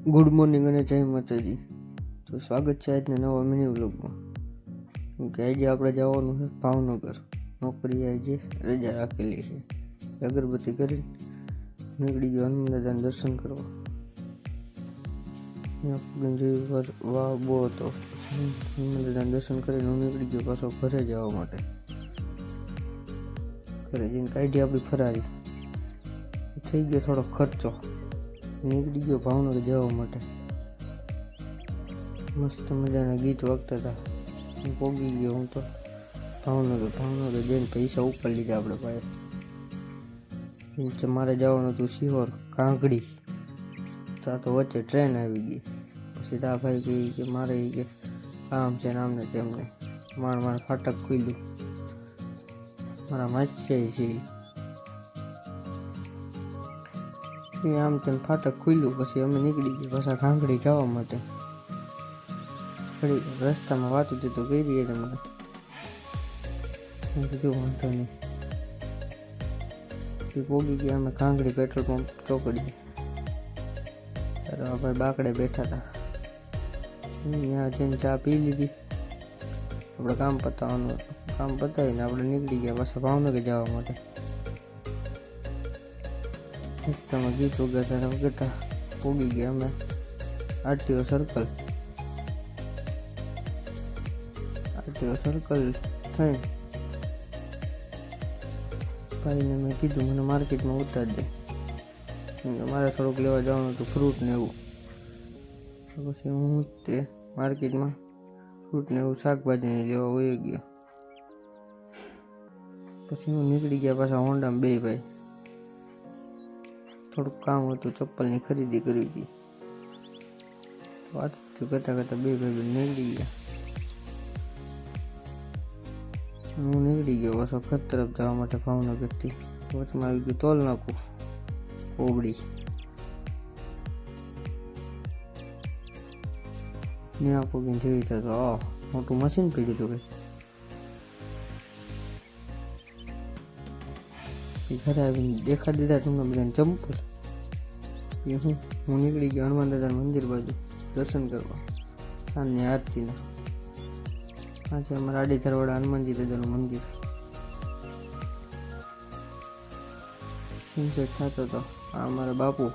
Good morning અને જય માતાજી. તો સ્વાગત છે આજના નવા મિની વ્લોગમાં. કેમકે આજે આપણે જવાનું છે ભાવનગર. નોકરી આજે રજા રાખેલી છે. અગરબત્તી કરી નીકળી ગયો હનુમાન દાદાના દર્શન કરવા. વાહ બહુ હતો. હનુમાન દાદાના દર્શન કરીને હું નીકળી ગયો પાછો ઘરે જવા માટે. ઘરે જઈને કાઢી આપણી ફરારી. થઈ ગયો થોડો ખર્ચો. નીકળી ગયો ભાવનગર જવા માટે. મસ્ત મજાના ગીત વાગતા હતા. હું પોગી ગયો. હું તો ભાવનગર જઈને પૈસા ઉપર લીધા આપણે પાસે. મારે જવાનું હતું સિહોર કાંકડી. ત્યાં તો વચ્ચે ટ્રેન આવી ગઈ. પછી તા ભાઈ કહે કે મારે કે કામ છે ને આમને તેમને. મારા ફાટક ખુલ્યું. મારા માસ્યા છે આમ તેમ ફાટક ખુલ્યું. પછી અમે નીકળી ગયા પાછા કાંકડી જવા માટે. ફરી રસ્તામાં વાતું તો કરી એટલે મને કીધું વાંધો નહીં. પોગી ગયા અમે કાંકડી પેટ્રોલ પંપ ચોકડીએ. ત્યારે આપણે બાકડે બેઠા હતા. ત્યાં જઈને ચા પી લીધી. આપણે કામ પતાવવાનું કામ પતાવીને આપણે નીકળી ગયા પાછા ભાવનગર જવા માટે. રસ્તામાં ગીત વગાડતા પોગી ગયા અમે આરટીઓ સર્કલ થઈને ભાઈને મેં કીધું મને માર્કેટમાં ઉતારી દે. કેમકે મારે થોડુંક લેવા જવાનું હતું ફ્રૂટ ને એવું. પછી હું તે માર્કેટમાં ફ્રૂટ ને એવું શાકભાજીને લેવા વહી ગયો. પછી હું નીકળી ગયા પાછા હોન્ડામાં બે ભાઈ. થોડુંક કામ હતું, ચપ્પલની ખરીદી કરી હતી. વાત કરતા બે ભાઈ નીકળી ગયા. હું નીકળી ગયો પાછો ખત તરફ જવા માટે ભાવનગરથી. વચમાં આવી ગયું તોલ નાખું કોબડી. ત્યાં પોગીને જેવી થતો મોટું મશીન પીડ્યું હતું કંઈ. ઘરે આવીને દેખાડી દીધા તમને બધાને ચંપલ. હું નીકળી ગયો હનુમાન દાદાના મંદિર બાજુ દર્શન કરવા સાંજની આરતીના. આ છે અમારા આડીધરવાળા હનુમાનજી દાદાનું મંદિર. સનસેટ થતો હતો. આ અમારા બાપુ